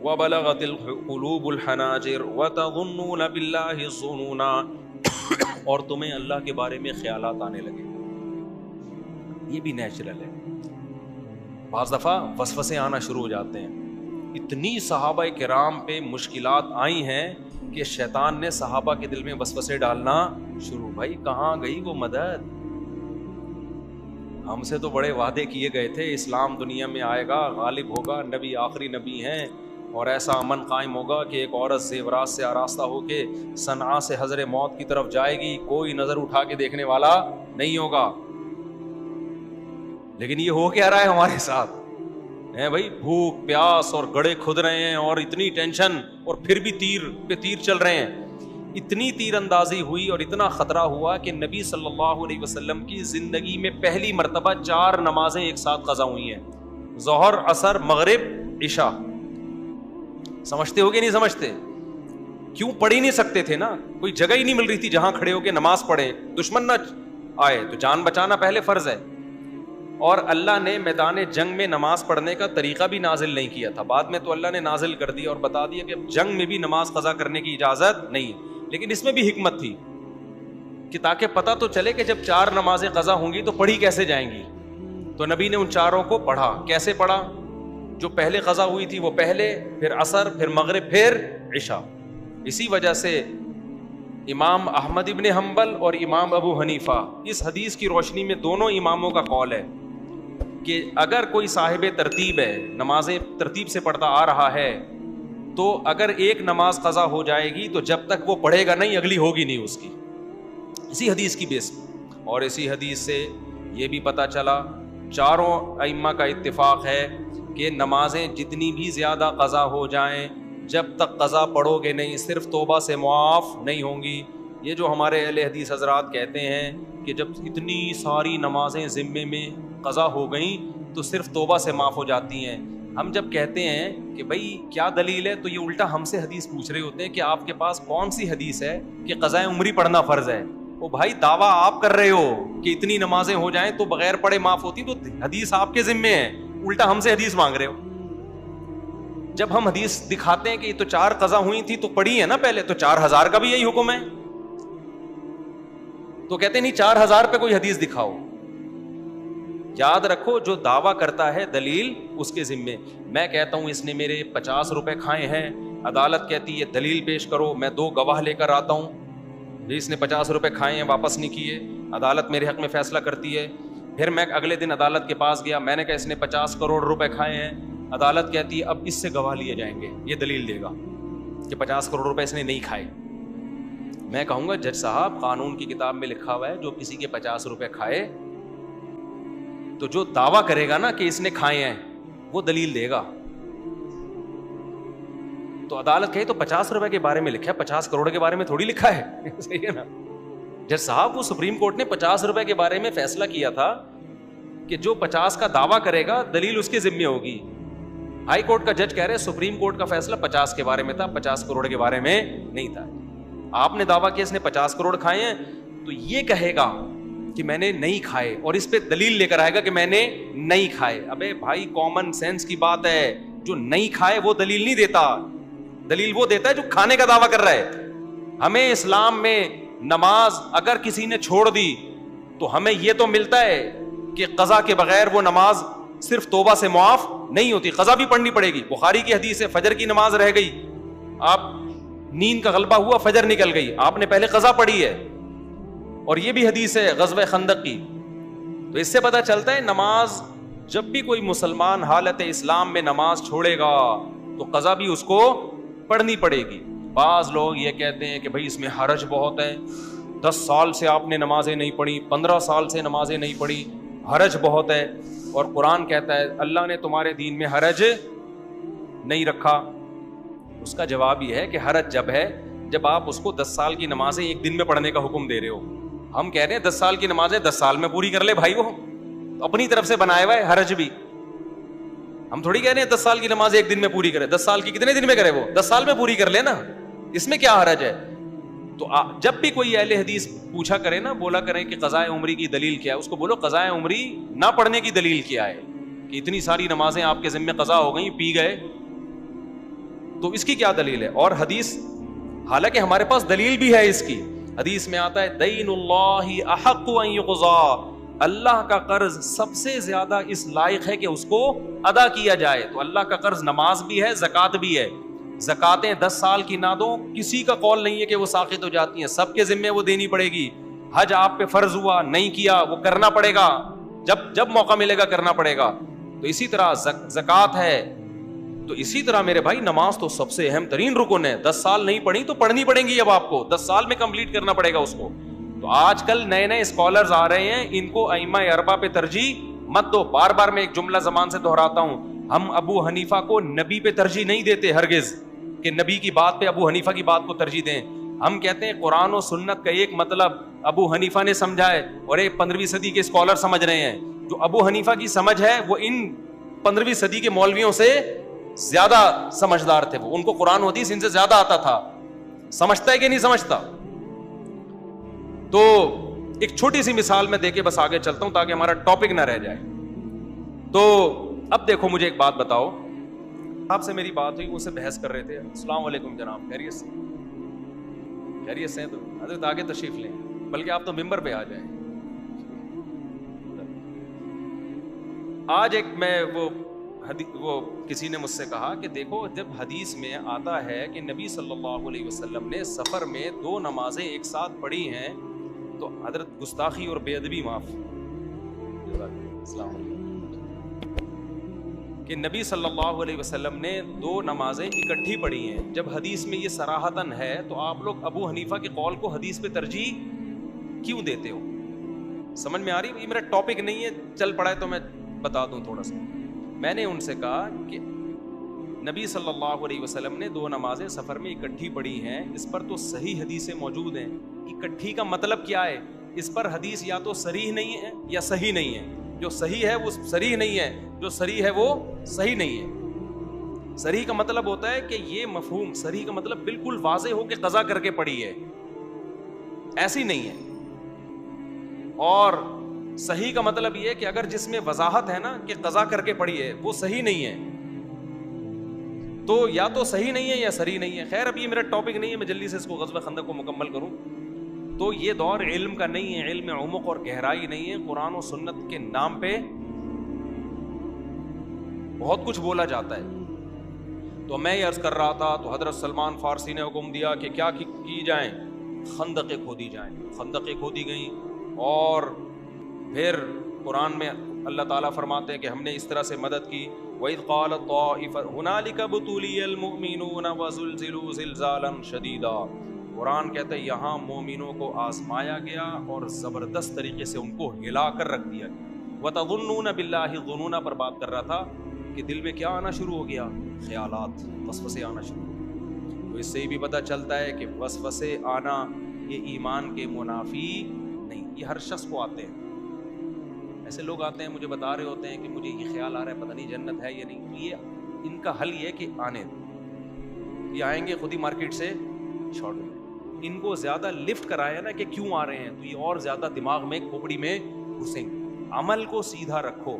وبلغت القلوب الحناجر وتظنون باللہ الظنونا، اور تمہیں اللہ کے بارے میں خیالات آنے لگے. یہ بھی نیچرل ہے. بعض دفعہ وسوسے آنا شروع ہو جاتے ہیں. اتنی صحابہ کرام پہ مشکلات آئی ہیں کہ شیطان نے صحابہ کے دل میں وسوسے ڈالنا شروع. بھائی کہاں گئی وہ مدد؟ ہم سے تو بڑے وعدے کیے گئے تھے، اسلام دنیا میں آئے گا، غالب ہوگا، نبی آخری نبی ہیں، اور ایسا امن قائم ہوگا کہ ایک عورت زیورات سے آراستہ ہو کے صنعاء سے حضر موت کی طرف جائے گی، کوئی نظر اٹھا کے دیکھنے والا نہیں ہوگا. لیکن یہ ہو کیا رہا ہے ہمارے ساتھ؟ ہیں بھائی، بھوک پیاس اور گڑھے کھد رہے ہیں، اور اتنی ٹینشن، اور پھر بھی تیر پہ تیر چل رہے ہیں. اتنی تیر اندازی ہوئی اور اتنا خطرہ ہوا کہ نبی صلی اللہ علیہ وسلم کی زندگی میں پہلی مرتبہ 4 نمازیں ایک ساتھ قضا ہوئی ہیں، ظہر، عصر، مغرب، عشاء. سمجھتے ہو کہ نہیں سمجھتے؟ کیوں؟ پڑھ ہی نہیں سکتے تھے نا، کوئی جگہ ہی نہیں مل رہی تھی جہاں کھڑے ہو کے نماز پڑھیں، دشمن نہ آئے تو جان بچانا پہلے فرض ہے. اور اللہ نے میدان جنگ میں نماز پڑھنے کا طریقہ بھی نازل نہیں کیا تھا، بعد میں تو اللہ نے نازل کر دیا اور بتا دیا کہ جنگ میں بھی نماز قضا کرنے کی اجازت نہیں. لیکن اس میں بھی حکمت تھی کہ تاکہ پتہ تو چلے کہ جب 4 نمازیں قضا ہوں گی تو پڑھی کیسے جائیں گی. تو نبی نے ان 4 کو پڑھا. کیسے پڑھا؟ جو پہلے قضا ہوئی تھی وہ پہلے، پھر عصر، پھر مغرب، پھر عشاء. اسی وجہ سے امام احمد ابن حنبل اور امام ابو حنیفہ، اس حدیث کی روشنی میں دونوں اماموں کا قول ہے کہ اگر کوئی صاحب ترتیب ہے، نمازیں ترتیب سے پڑھتا آ رہا ہے، تو اگر ایک نماز قضا ہو جائے گی تو جب تک وہ پڑھے گا نہیں اگلی ہوگی نہیں اس کی. اسی حدیث کی بیس. اور اسی حدیث سے یہ بھی پتہ چلا، چاروں ائمہ کا اتفاق ہے کہ نمازیں جتنی بھی زیادہ قضا ہو جائیں، جب تک قضا پڑھو گے نہیں صرف توبہ سے معاف نہیں ہوں گی. یہ جو ہمارے اہل حدیث حضرات کہتے ہیں کہ جب اتنی ساری نمازیں ذمے میں قضا ہو گئیں تو صرف توبہ سے معاف ہو جاتی ہیں، ہم جب کہتے ہیں کہ بھائی کیا دلیل ہے، تو یہ الٹا ہم سے حدیث پوچھ رہے ہوتے ہیں کہ آپ کے پاس کون سی حدیث ہے کہ قضاء عمری پڑھنا فرض ہے. وہ بھائی دعویٰ آپ کر رہے ہو کہ اتنی نمازیں ہو جائیں تو بغیر پڑھے معاف ہوتی، تو حدیث آپ کے ذمے ہے، الٹا ہم سے حدیث مانگ رہے ہو. جب ہم حدیث دکھاتے ہیں کہ یہ تو 4 قضا ہوئی تھی تو پڑھی ہے نا پہلے، تو 4000 کا بھی یہی حکم ہے، تو کہتے نہیں 4000 پہ کوئی حدیث دکھاؤ. یاد رکھو جو دعویٰ کرتا ہے دلیل اس کے ذمے. میں کہتا ہوں اس نے میرے 50 روپے کھائے ہیں، عدالت کہتی ہے دلیل پیش کرو، میں 2 گواہ لے کر آتا ہوں، اس نے 50 روپے کھائے ہیں واپس نہیں کیے، عدالت میرے حق میں فیصلہ کرتی ہے. پھر میں اگلے دن عدالت کے پاس گیا، میں نے کہا اس نے 50 کروڑ روپے کھائے ہیں، عدالت کہتی ہے اب اس سے گواہ لیے جائیں گے، یہ دلیل دے گا کہ 50 کروڑ روپے اس نے نہیں کھائے. میں کہوں گا جج صاحب قانون کی کتاب میں لکھا ہوا ہے جو کسی کے 50 روپے کھائے تو جو دعویٰ کرے گا نا کہ اس نے کھائے ہیں وہ دلیل دے گا. تو عدالت کہے تو 50 روپے کے بارے میں لکھا ہے، 50 کروڑ کے بارے میں تھوڑی لکھا ہے. صحیح ہے نا جج صاحب؟ وہ سپریم کورٹ نے 50 روپے کے بارے میں فیصلہ کیا تھا کہ جو 50 کا دعویٰ کرے گا دلیل اس کے ذمے ہوگی. ہائی کورٹ کا جج کہہ رہے سپریم کورٹ کا فیصلہ 50 کے بارے میں تھا، 50 کروڑ کے بارے میں نہیں تھا. آپ نے دعویٰ کیا اس نے 50 کروڑ کھائے ہیں تو یہ کہے گا کہ میں نے نہیں کھائے اور اس پہ دلیل لے کر آئے گا کہ میں نے نہیں کھائے. ابے بھائی کامن سینس کی بات ہے، جو نہیں کھائے وہ دلیل نہیں دیتا، دلیل وہ دیتا ہے جو کھانے کا دعویٰ کر رہا ہے. ہمیں اسلام میں نماز اگر کسی نے چھوڑ دی تو ہمیں یہ تو ملتا ہے کہ قضا کے بغیر وہ نماز صرف توبہ سے معاف نہیں ہوتی، قضا بھی پڑھنی پڑے گی. بخاری کی حدیث ہے فجر کی نماز رہ گئی، آپ نیند کا غلبہ ہوا، فجر نکل گئی، آپ نے پہلے قضا پڑھی ہے. اور یہ بھی حدیث ہے غزوہ خندق کی. تو اس سے پتہ چلتا ہے نماز جب بھی کوئی مسلمان حالت اسلام میں نماز چھوڑے گا تو قضا بھی اس کو پڑھنی پڑے گی. بعض لوگ یہ کہتے ہیں کہ بھائی اس میں حرج بہت ہے، 10 سال سے آپ نے نمازیں نہیں پڑھی، 15 سال سے نمازیں نہیں پڑھی، حرج بہت ہے. اور قرآن کہتا ہے اللہ نے تمہارے دین میں حرج نہیں رکھا. اس کا جواب یہ ہے کہ حرج جب ہے جب آپ اس کو 10 سال کی نمازیں ایک دن میں پڑھنے کا حکم دے رہے ہو. ہم کہہ رہے ہیں 10 سال کی نمازیں 10 سال میں پوری کر لے بھائی، وہ اپنی طرف سے بنایا ہوا ہے حرج بھی. ہم تھوڑی کہہ رہے ہیں 10 سال کی نماز ایک دن میں پوری کرے، 10 سال کی کتنے دن میں کرے، وہ 10 سال میں پوری کر لے نا، اس میں کیا حرج ہے. تو جب بھی کوئی اہل حدیث پوچھا کرے نا، بولا کریں کہ قضاء عمری کی دلیل کیا ہے، اس کو بولو قضاء عمری نہ پڑھنے کی دلیل کیا ہے کہ اتنی ساری نمازیں آپ کے ذمہ قضا ہو گئیں، پی گئے، تو اس کی کیا دلیل ہے؟ اور حدیث، حالانکہ ہمارے پاس دلیل بھی ہے اس کی، حدیث میں آتا ہے دین اللہ احق ان یقضی، اللہ کا قرض سب سے زیادہ اس لائق ہے کہ اس کو ادا کیا جائے. تو اللہ کا قرض نماز بھی ہے، زکوٰۃ بھی ہے. زکاتیں 10 سال کی نہ دو، کسی کا قول نہیں ہے کہ وہ ساقط ہو جاتی ہیں، سب کے ذمے وہ دینی پڑے گی. حج آپ پہ فرض ہوا، نہیں کیا، وہ کرنا پڑے گا، جب موقع ملے گا کرنا پڑے گا. تو اسی طرح زکوٰۃ ہے. تو اسی طرح میرے بھائی نماز تو سب سے اہم ترین رکن ہے. 10 سال نہیں پڑھی تو پڑھنی پڑیں گی، اب آپ کو 10 سال میں کمپلیٹ کرنا پڑے گا اس کو. تو آج کل نئے نئے اسکالرز آ رہے ہیں، ان کو ائمہ اربعہ پہ ترجیح مت دو. بار بار میں ایک جملہ زبان سے دہراتا ہوں، ہم ابو حنیفہ کو نبی پہ ترجیح نہیں دیتے ہرگز کہ نبی کی بات پہ ابو حنیفہ کی بات کو ترجیح دیں. ہم کہتے ہیں قرآن و سنت کا ایک مطلب ابو حنیفہ نے سمجھا ہے اور ایک 15ویں صدی کے اسکالر سمجھ رہے ہیں. جو ابو حنیفہ کی سمجھ ہے وہ ان 15ویں صدی کے مولویوں سے زیادہ سمجھدار تھے. وہ ان کو قرآن و حدیث ان سے زیادہ آتا تھا. سمجھتا ہے کہ نہیں سمجھتا؟ تو ایک چھوٹی سی مثال میں دے کے بس آگے چلتا ہوں تاکہ ہمارا ٹاپک نہ رہ جائے. تو اب دیکھو مجھے ایک بات بتاؤ، آپ سے میری بات ہوئی، وہ سے بحث کر رہے تھے. السلام علیکم جناب، خیریت سے؟ خیریت سے؟ تو حضرت آگے تشریف لیں، بلکہ آپ تو ممبر پہ آ جائیں. آج ایک میں وہ کسی نے مجھ سے کہا کہ دیکھو جب حدیث میں آتا ہے کہ نبی صلی اللہ علیہ وسلم نے سفر میں 2 نمازیں ایک ساتھ پڑھی ہیں تو حضرت گستاخی اور بے ادبی معاف، السلام علیکم، کہ نبی صلی اللہ علیہ وسلم نے 2 نمازیں اکٹھی پڑھی ہیں. جب حدیث میں یہ صراحتاً ہے تو آپ لوگ ابو حنیفہ کے قول کو حدیث پہ ترجیح کیوں دیتے ہو؟ سمجھ میں آ رہی؟ یہ میرا ٹاپک نہیں ہے، چل پڑا ہے تو میں بتا دوں تھوڑا سا. میں نے ان سے کہا کہ نبی صلی اللہ علیہ وسلم نے 2 نمازیں سفر میں اکٹھی پڑھی ہیں، اس پر تو صحیح حدیثیں موجود ہیں. اکٹھی کا مطلب کیا ہے؟ اس پر حدیث یا تو صریح نہیں ہے یا صحیح نہیں ہے. جو صحیح ہے وہ صریح نہیں ہے، جو صریح ہے وہ صحیح نہیں ہے. صریح کا مطلب ہوتا ہے کہ یہ مفہوم، صریح کا مطلب بالکل واضح ہو کہ قضا کر کے پڑھی ہے، ایسی نہیں ہے. اور صحیح کا مطلب یہ ہے کہ اگر جس میں وضاحت ہے نا کہ قضا کر کے پڑھی ہے وہ صحیح نہیں ہے، تو یا تو صحیح نہیں ہے یا صریح نہیں ہے. خیر اب یہ میرا ٹاپک نہیں ہے، میں جلدی سے اس کو غزوہ خندق کو مکمل کروں. تو یہ دور علم کا نہیں ہے، علم عمق اور گہرائی نہیں ہے. قرآن و سنت کے نام پہ بہت کچھ بولا جاتا ہے. تو میں یہ عرض کر رہا تھا تو حضرت سلمان فارسی نے حکم دیا کہ کیا کی جائیں؟ خندقیں کھودی جائیں. خندقیں کھودی گئیں اور پھر قرآن میں اللہ تعالیٰ فرماتے ہیں کہ ہم نے اس طرح سے مدد کی. وَإِذْ قَالَتْ طَائِفَةٌ هُنَالِكَ ابْتُلِيَ الْمُؤْمِنُونَ وَزُلْزِلُوا زِلْزَالًا شَدِيدًا. قرآن کہتا ہے یہاں مومنوں کو آزمایا گیا اور زبردست طریقے سے ان کو ہلا کر رکھ دیا گیا. وَتَظُنُّونَ بِاللَّهِ الظُّنُونَ پر بات کر رہا تھا کہ دل میں کیا آنا شروع ہو گیا؟ خیالات، وسوسے آنا شروع ہو گئے. تو اس سے بھی پتہ چلتا ہے کہ وسوسے آنا یہ ایمان کے منافی نہیں، یہ ہر شخص کو آتے ہیں. ایسے لوگ آتے ہیں مجھے بتا رہے ہوتے ہیں کہ مجھے یہ خیال آ رہا ہے پتہ نہیں جنت ہے یا نہیں. تو یہ ان کا حل یہ ہے کہ آنے دو، یہ آئیں گے خود ہی مارکیٹ سے چھوڑ دیں. ان کو زیادہ لفٹ کرایا نا کہ کیوں آ رہے ہیں تو یہ اور زیادہ دماغ میں کھوپڑی میں گھسیں گے. عمل کو سیدھا رکھو.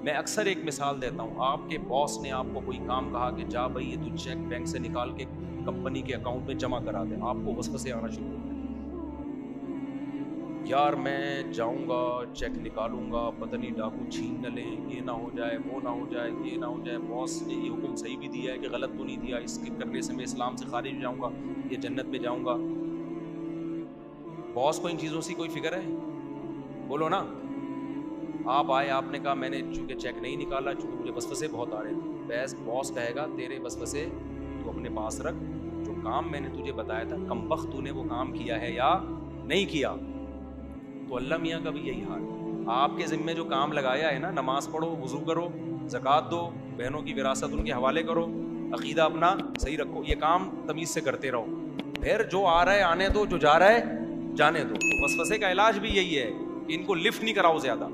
میں اکثر ایک مثال دیتا ہوں، آپ کے باس نے آپ کو کوئی کام کہا کہ جا بھائی یہ تو چیک بینک سے نکال کے کمپنی کے اکاؤنٹ میں جمع کرا دے. آپ کو وسوسے آنا شروع ہو گئے، یار میں جاؤں گا چیک نکالوں گا، پتہ نہیں ڈاکو چھین نہ لیں، یہ نہ ہو جائے، وہ نہ ہو جائے، یہ نہ ہو جائے، باس نے یہ حکم صحیح بھی دیا ہے کہ غلط تو نہیں دیا، اس کے کرنے سے میں اسلام سے خارج ہو جاؤں گا، یہ جنت میں جاؤں گا. باس کو ان چیزوں سے کوئی فکر ہے؟ بولو نا. آپ آئے، آپ نے کہا میں نے چونکہ چیک نہیں نکالا چونکہ مجھے وسوسے بہت آ رہے تھے. بس باس کہے گا تیرے وسوسے تو اپنے پاس رکھ، جو کام میں نے تجھے بتایا تھا کمبخت تو نے وہ کام کیا ہے یا نہیں کیا. تو اللہ میاں کا بھی یہی حال ہے. آپ کے ذمے جو کام لگایا ہے نا، نماز پڑھو، وضو کرو، زکوٰۃ دو، بہنوں کی وراثت ان کے حوالے کرو، عقیدہ اپنا صحیح رکھو، یہ کام تمیز سے کرتے رہو. پھر جو آ رہا ہے آنے دو، جو جا رہا ہے جانے دو. تو وسوسے کا علاج بھی یہی ہے کہ ان کو لفٹ نہیں کراؤ زیادہ.